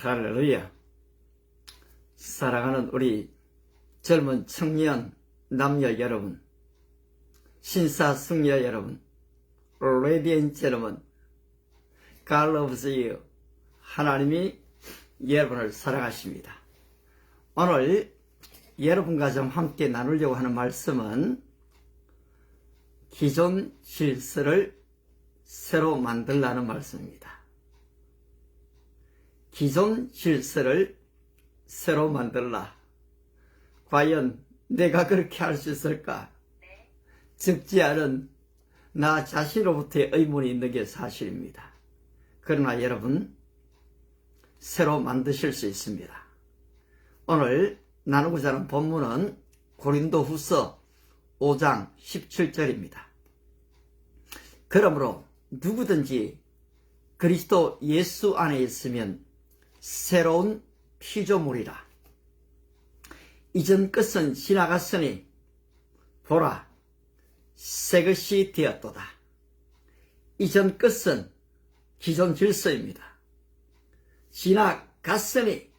할렐루야. 사랑하는 우리 젊은 청년 남녀 여러분, 신사숙녀 여러분, 레디언트 여러분, God loves you. 하나님이 여러분을 사랑하십니다. 오늘 여러분과 좀 함께 나누려고 하는 말씀은 기존 질서를 새로 만들라는 말씀입니다. 기존 질서를 새로 만들라. 과연 내가 그렇게 할 수 있을까? 적지 않은 나 자신으로부터의 의문이 있는 게 사실입니다. 그러나 여러분, 새로 만드실 수 있습니다. 오늘 나누고자 하는 본문은 고린도후서 5장 17절입니다. 그러므로 누구든지 그리스도 예수 안에 있으면 새로운 피조물이라. 이전 것은 지나갔으니 보라, 새 것이 되었도다. 이전 것은 기존 질서입니다. 지나갔으니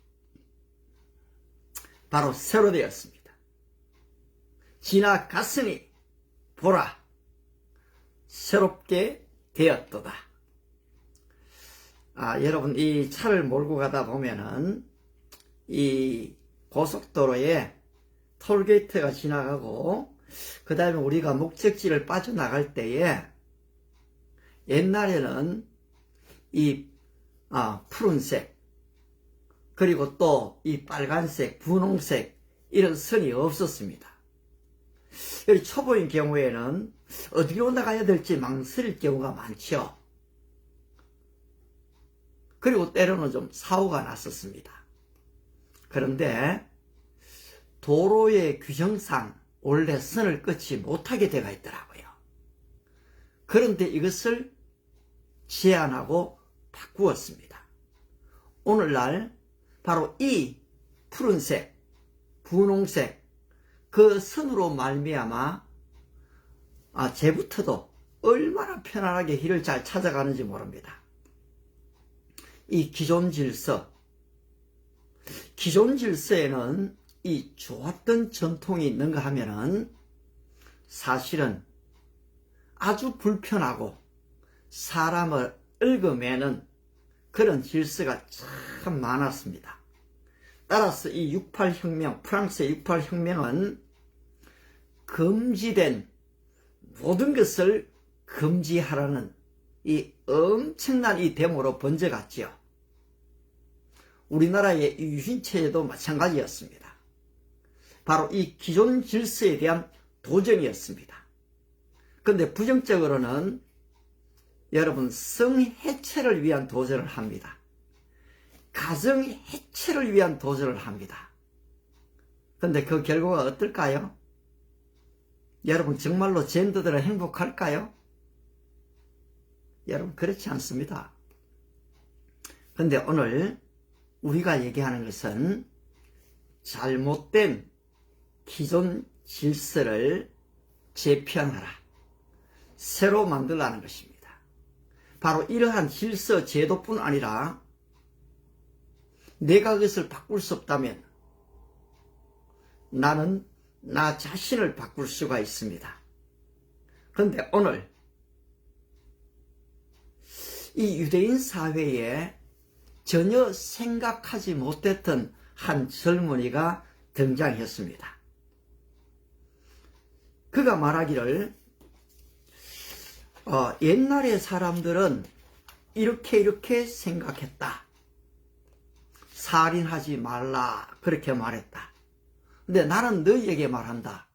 바로 새로 되었습니다. 지나갔으니 보라, 새롭게 되었도다. 여러분, 이 차를 몰고 가다 보면은 이 고속도로에 톨게이트가 지나가고 그 다음에 우리가 목적지를 빠져나갈 때에 옛날에는 이 푸른색 그리고 또 이 빨간색, 분홍색 이런 선이 없었습니다. 초보인 경우에는 어디로 나가야 될지 망설일 경우가 많죠. 그리고 때로는 좀 사고가 났었습니다. 그런데 도로의 규정상 원래 선을 끊지 못하게 되어 있더라고요. 그런데 이것을 제한하고 바꾸었습니다. 오늘날 바로 이 푸른색, 분홍색 그 선으로 말미암아 쟤부터도 얼마나 편안하게 길을 잘 찾아가는지 모릅니다. 이 기존 질서에는 이 좋았던 전통이 있는가 하면은 사실은 아주 불편하고 사람을 얽어매는 그런 질서가 참 많았습니다. 따라서 이 68혁명, 프랑스의 68혁명은 금지된 모든 것을 금지하라는 이 엄청난 이 데모로 번져갔지요. 우리나라의 유신체제도 마찬가지였습니다. 바로 이 기존 질서에 대한 도전이었습니다. 그런데 부정적으로는 여러분, 성해체를 위한 도전을 합니다. 가정해체를 위한 도전을 합니다. 그런데 그 결과가 어떨까요? 여러분, 정말로 젠더들은 행복할까요? 여러분, 그렇지 않습니다. 그런데 오늘 우리가 얘기하는 것은 잘못된 기존 질서를 재편하라, 새로 만들라는 것입니다. 바로 이러한 질서 제도뿐 아니라 내가 그것을 바꿀 수 없다면 나는 나 자신을 바꿀 수가 있습니다. 그런데 오늘 이 유대인 사회에 전혀 생각하지 못했던 한 젊은이가 등장했습니다. 그가 말하기를 옛날의 사람들은 이렇게 생각했다. 살인하지 말라 그렇게 말했다. 근데 나는 너희에게 말한다.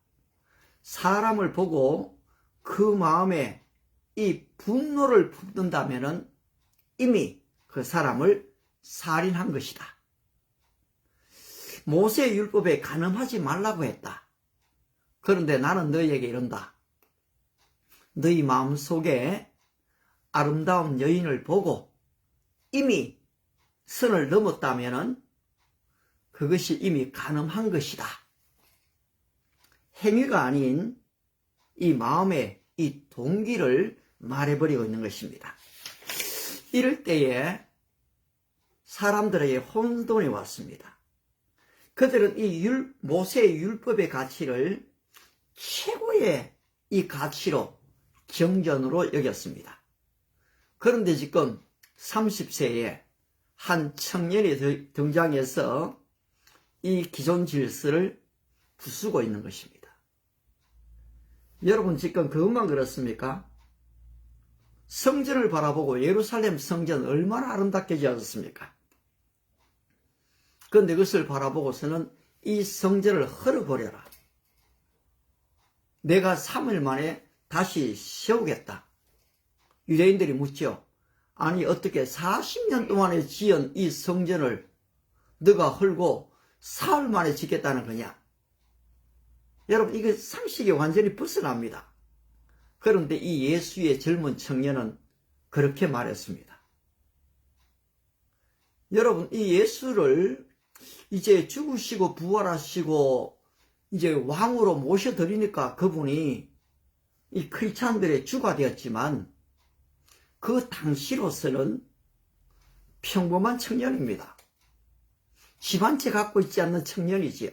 사람을 보고 그 마음에 이 분노를 품는다면은 이미 그 사람을 살인한 것이다. 모세 율법에 간음하지 말라고 했다. 그런데 나는 너희에게 이른다. 너희 마음속에 아름다운 여인을 보고 이미 선을 넘었다면은 그것이 이미 간음한 것이다. 행위가 아닌 이 마음의 이 동기를 말해버리고 있는 것입니다. 이럴 때에 사람들에게 혼돈이 왔습니다. 그들은 이 모세의 율법의 가치를 최고의 이 가치로 경전으로 여겼습니다. 그런데 지금 30세에 한 청년이 등장해서 이 기존 질서를 부수고 있는 것입니다. 여러분 지금 그것만 그렇습니까? 성전을 바라보고 예루살렘 성전 얼마나 아름답게 지어졌습니까? 그런데 그것을 바라보고서는 이 성전을 헐어버려라. 내가 3일 만에 다시 세우겠다. 유대인들이 묻죠. 아니 어떻게 40년 동안에 지은 이 성전을 너가 헐고 사흘 만에 짓겠다는 거냐? 여러분 이게 상식이 완전히 벗어납니다. 그런데 이 예수의 젊은 청년은 그렇게 말했습니다. 여러분 이 예수를 이제 죽으시고 부활하시고 이제 왕으로 모셔드리니까 그분이 이 크리스찬들의 주가 되었지만 그 당시로서는 평범한 청년입니다. 집 한 채 갖고 있지 않는 청년이지요.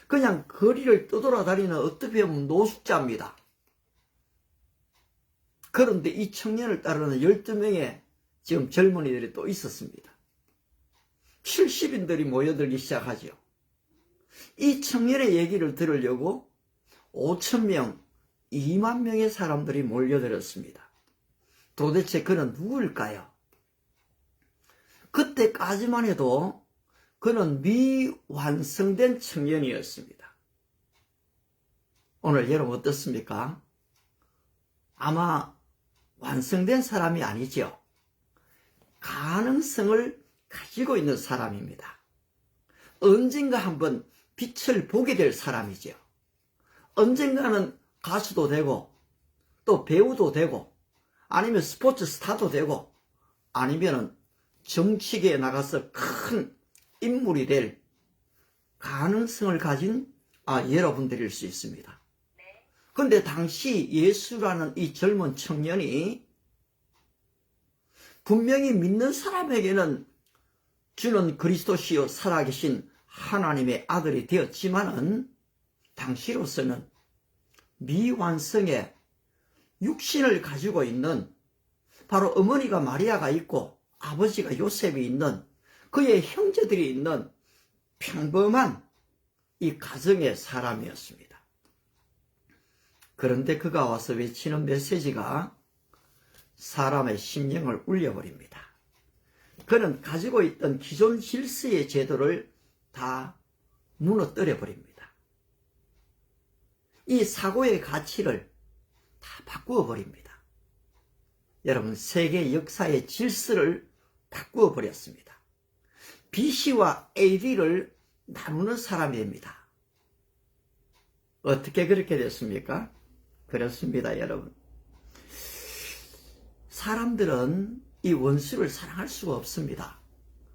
그냥 거리를 떠돌아다니는 어떻게 보면 노숙자입니다. 그런데 이 청년을 따르는 12명의 지금 젊은이들이 또 있었습니다. 70인들이 모여들기 시작하죠. 이 청년의 얘기를 들으려고 5,000명, 2만 명의 사람들이 몰려들었습니다. 도대체 그는 누구일까요? 그때까지만 해도 그는 미완성된 청년이었습니다. 오늘 여러분 어떻습니까? 아마 완성된 사람이 아니죠. 가능성을 가지고 있는 사람입니다. 언젠가 한번 빛을 보게 될 사람이죠. 언젠가는 가수도 되고 또 배우도 되고 아니면 스포츠 스타도 되고 아니면은 정치계에 나가서 큰 인물이 될 가능성을 가진 여러분들일 수 있습니다. 그런데 당시 예수라는 이 젊은 청년이 분명히 믿는 사람에게는 주는 그리스도시요 살아계신 하나님의 아들이 되었지만은 당시로서는 미완성의 육신을 가지고 있는 바로 어머니가 마리아가 있고 아버지가 요셉이 있는 그의 형제들이 있는 평범한 이 가정의 사람이었습니다. 그런데 그가 와서 외치는 메시지가 사람의 심령을 울려버립니다. 그는 가지고 있던 기존 질서의 제도를 다 무너뜨려 버립니다. 이 사고의 가치를 다 바꾸어 버립니다. 여러분 세계 역사의 질서를 바꾸어 버렸습니다. BC와 AD를 나누는 사람입니다. 어떻게 그렇게 됐습니까? 그렇습니다, 여러분. 사람들은 이 원수를 사랑할 수가 없습니다.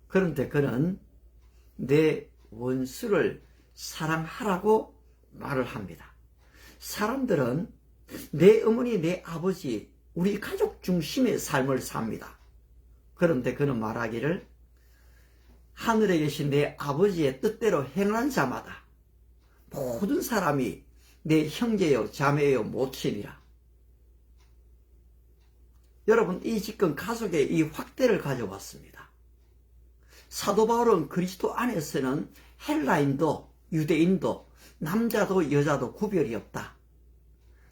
그런데 그는 내 원수를 사랑하라고 말을 합니다. 사람들은 내 어머니, 내 아버지, 우리 가족 중심의 삶을 삽니다. 그런데 그는 말하기를 하늘에 계신 내 아버지의 뜻대로 행하는 자마다 모든 사람이 내 형제요 자매요 모친이라. 여러분 이 지금 가족의 이 확대를 가져왔습니다. 사도 바울은 그리스도 안에서는 헬라인도 유대인도 남자도 여자도 구별이 없다.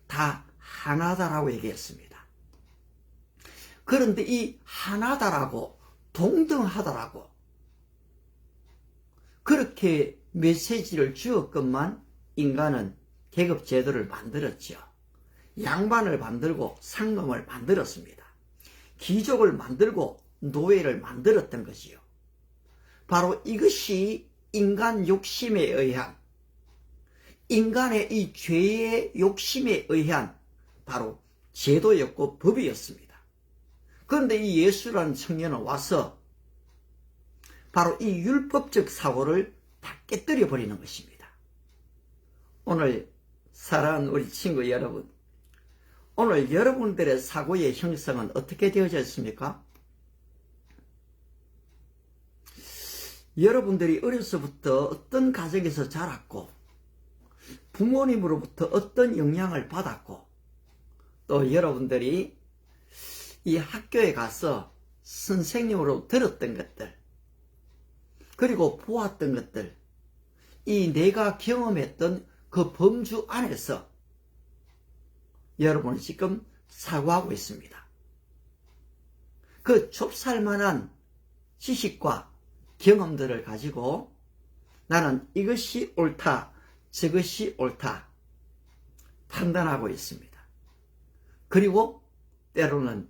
다 하나다라고 얘기했습니다. 그런데 이 하나다라고 동등하다라고 그렇게 메시지를 주었건만 인간은 계급 제도를 만들었죠. 양반을 만들고 상놈을 만들었습니다. 귀족을 만들고 노예를 만들었던 것이요. 바로 이것이 인간 욕심에 의한 인간의 이 죄의 욕심에 의한 바로 제도였고 법이었습니다. 그런데 이 예수라는 청년은 와서 바로 이 율법적 사고를 다 깨뜨려 버리는 것입니다. 오늘 사랑하는 우리 친구 여러분, 오늘 여러분들의 사고의 형성은 어떻게 되어져 있습니까? 여러분들이 어려서부터 어떤 가정에서 자랐고 부모님으로부터 어떤 영향을 받았고 또 여러분들이 이 학교에 가서 선생님으로 들었던 것들 그리고 보았던 것들 이 내가 경험했던 그 범주 안에서 여러분은 지금 사고하고 있습니다. 그 좁쌀만한 지식과 경험들을 가지고 나는 이것이 옳다, 저것이 옳다 판단하고 있습니다. 그리고 때로는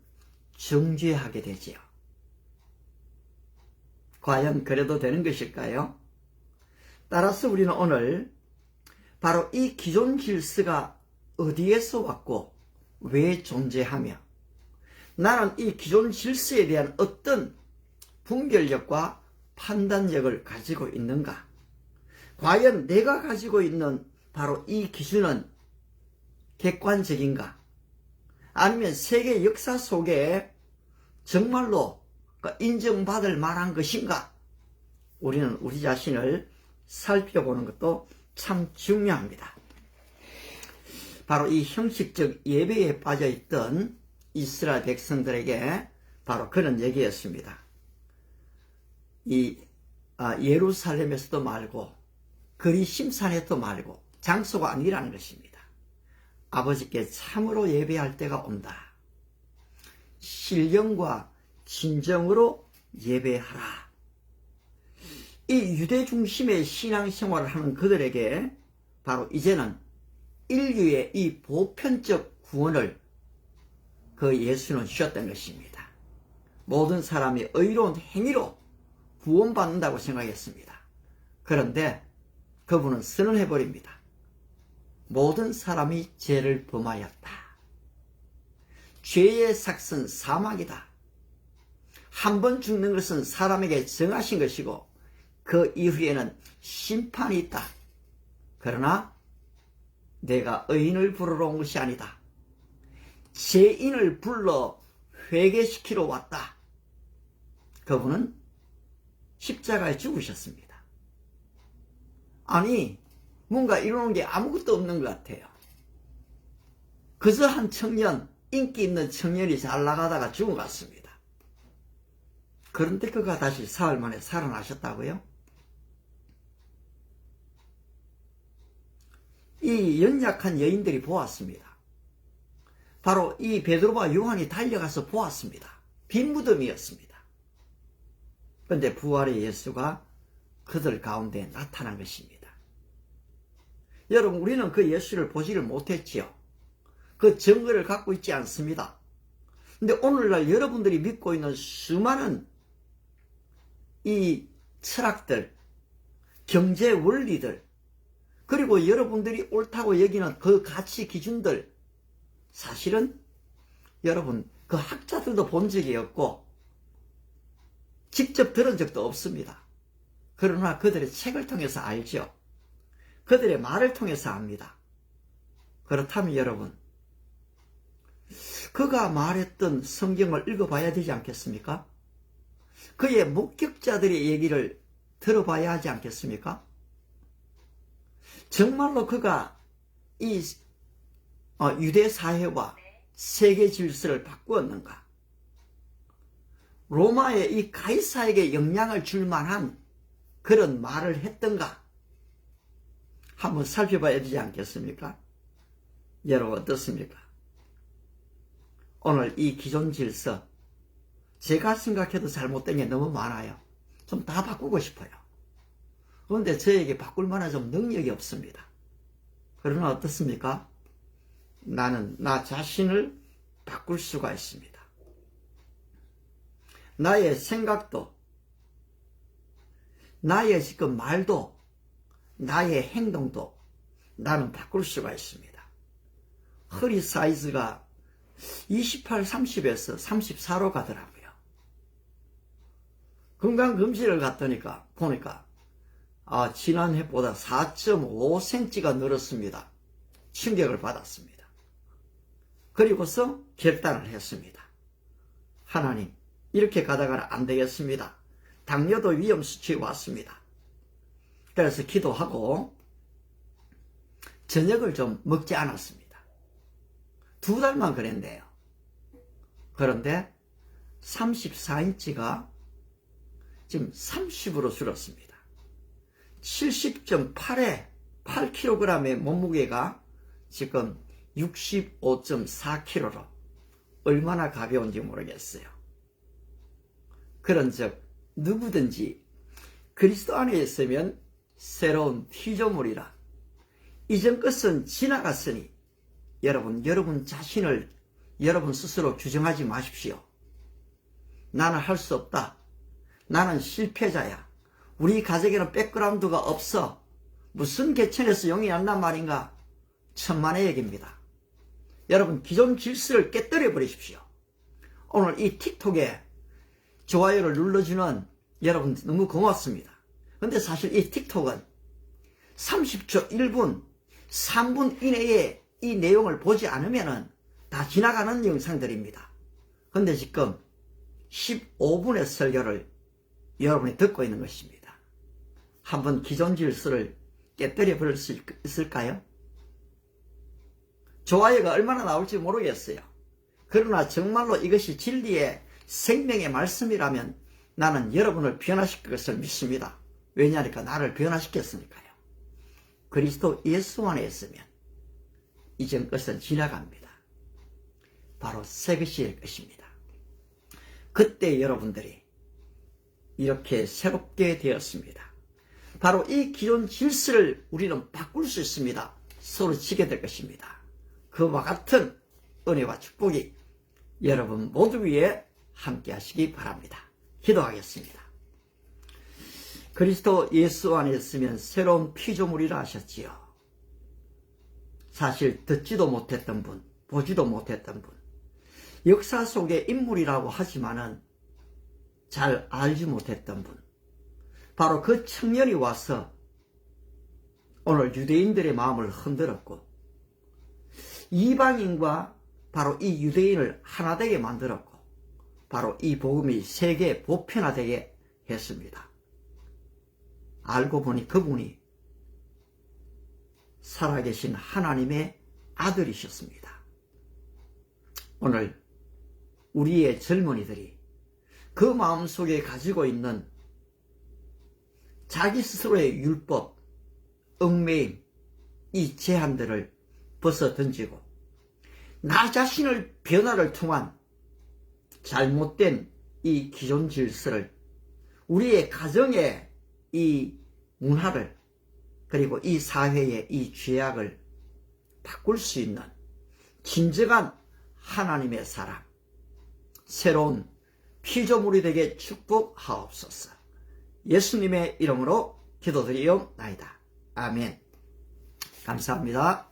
정죄하게 되지요. 과연 그래도 되는 것일까요? 따라서 우리는 오늘 바로 이 기존 질서가 어디에서 왔고 왜 존재하며 나는 이 기존 질서에 대한 어떤 분별력과 판단력을 가지고 있는가? 과연 내가 가지고 있는 바로 이 기준은 객관적인가? 아니면 세계 역사 속에 정말로 인정받을 만한 것인가? 우리는 우리 자신을 살펴보는 것도 참 중요합니다. 바로 이 형식적 예배에 빠져있던 이스라엘 백성들에게 바로 그런 얘기였습니다. 예루살렘에서도 말고 그리심산에도 말고 장소가 아니라는 것입니다. 아버지께 참으로 예배할 때가 온다. 신령과 진정으로 예배하라. 이 유대 중심의 신앙생활을 하는 그들에게 바로 이제는 인류의 이 보편적 구원을 그 예수는 주셨던 것입니다. 모든 사람이 의로운 행위로 구원받는다고 생각했습니다. 그런데 그분은 선언해버립니다. 모든 사람이 죄를 범하였다. 죄의 삭은 사망이다. 한 번 죽는 것은 사람에게 정하신 것이고 그 이후에는 심판이 있다. 그러나 내가 의인을 부르러 온 것이 아니다. 죄인을 불러 회개시키러 왔다. 그분은 십자가에 죽으셨습니다. 아니 뭔가 이러는 게 아무것도 없는 것 같아요. 그저 한 청년, 인기 있는 청년이 잘 나가다가 죽어갔습니다. 그런데 그가 다시 사흘 만에 살아나셨다고요? 이 연약한 여인들이 보았습니다. 바로 이 베드로와 요한이 달려가서 보았습니다. 빈 무덤이었습니다. 그런데 부활의 예수가 그들 가운데 나타난 것입니다. 여러분, 우리는 그 예수를 보지를 못했지요. 그 증거를 갖고 있지 않습니다. 근데 오늘날 여러분들이 믿고 있는 수많은 이 철학들, 경제 원리들, 그리고 여러분들이 옳다고 여기는 그 가치 기준들, 사실은 여러분 그 학자들도 본 적이 없고 직접 들은 적도 없습니다. 그러나 그들의 책을 통해서 알죠. 그들의 말을 통해서 압니다. 그렇다면 여러분, 그가 말했던 성경을 읽어봐야 되지 않겠습니까? 그의 목격자들의 얘기를 들어봐야 하지 않겠습니까? 정말로 그가 이 유대 사회와 세계 질서를 바꾸었는가? 로마의 이 가이사에게 영향을 줄 만한 그런 말을 했던가? 한번 살펴봐야 되지 않겠습니까? 여러분 어떻습니까? 오늘 이 기존 질서, 제가 생각해도 잘못된 게 너무 많아요. 좀 다 바꾸고 싶어요. 그런데 저에게 바꿀 만한 좀 능력이 없습니다. 그러나 어떻습니까? 나는 나 자신을 바꿀 수가 있습니다. 나의 생각도, 나의 지금 말도, 나의 행동도 나는 바꿀 수가 있습니다. 허리 사이즈가 28, 30에서 34로 가더라고요. 건강검진을 갔더니까 보니까 지난해보다 4.5cm가 늘었습니다. 충격을 받았습니다. 그리고서 결단을 했습니다. 하나님, 이렇게 가다가는 안 되겠습니다. 당뇨도 위험 수치에 왔습니다. 그래서 기도하고 저녁을 좀 먹지 않았습니다. 2달만 그랬네요. 그런데 34인치가 지금 30으로 줄었습니다. 70.8에 8kg의 몸무게가 지금 65.4kg로 얼마나 가벼운지 모르겠어요. 그런즉 누구든지 그리스도 안에 있으면 새로운 피조물이라. 이전 것은 지나갔으니 여러분 자신을 여러분 스스로 규정하지 마십시오. 나는 할 수 없다. 나는 실패자야. 우리 가족에는 백그라운드가 없어. 무슨 개천에서 용이 난단 말인가? 천만의 얘기입니다. 여러분 기존 질서를 깨뜨려 버리십시오. 오늘 이 틱톡에 좋아요를 눌러주는 여러분 너무 고맙습니다. 근데 사실 이 틱톡은 30초, 1분, 3분 이내에 이 내용을 보지 않으면 다 지나가는 영상들입니다. 근데 지금 15분의 설교를 여러분이 듣고 있는 것입니다. 한번 기존 질서를 깨뜨려 버릴 수 있을까요? 좋아요가 얼마나 나올지 모르겠어요. 그러나 정말로 이것이 진리의 생명의 말씀이라면 나는 여러분을 변화시킬 것을 믿습니다. 왜냐하니까 나를 변화시켰으니까요. 그리스도 예수 안에 있으면 이전 것은 지나갑니다. 바로 새 것이 될 것입니다. 그때 여러분들이 이렇게 새롭게 되었습니다. 바로 이 기존 질서를 우리는 바꿀 수 있습니다. 서로 지게 될 것입니다. 그와 같은 은혜와 축복이 여러분 모두 위에 함께 하시기 바랍니다. 기도하겠습니다. 그리스도 예수 안에 있으면 새로운 피조물이라 하셨지요. 사실 듣지도 못했던 분, 보지도 못했던 분, 역사 속의 인물이라고 하지만은 잘 알지 못했던 분, 바로 그 청년이 와서 오늘 유대인들의 마음을 흔들었고 이방인과 바로 이 유대인을 하나 되게 만들었고 바로 이 복음이 세계 보편화되게 했습니다. 알고 보니 그분이 살아계신 하나님의 아들이셨습니다. 오늘 우리의 젊은이들이 그 마음속에 가지고 있는 자기 스스로의 율법, 얽매임, 이 제한들을 벗어 던지고 나 자신을 변화를 통한 잘못된 이 기존 질서를 우리의 가정의 이 문화를 그리고 이 사회의 이 죄악을 바꿀 수 있는 진정한 하나님의 사랑, 새로운 피조물이 되게 축복하옵소서. 예수님의 이름으로 기도드리옵나이다. 아멘. 감사합니다.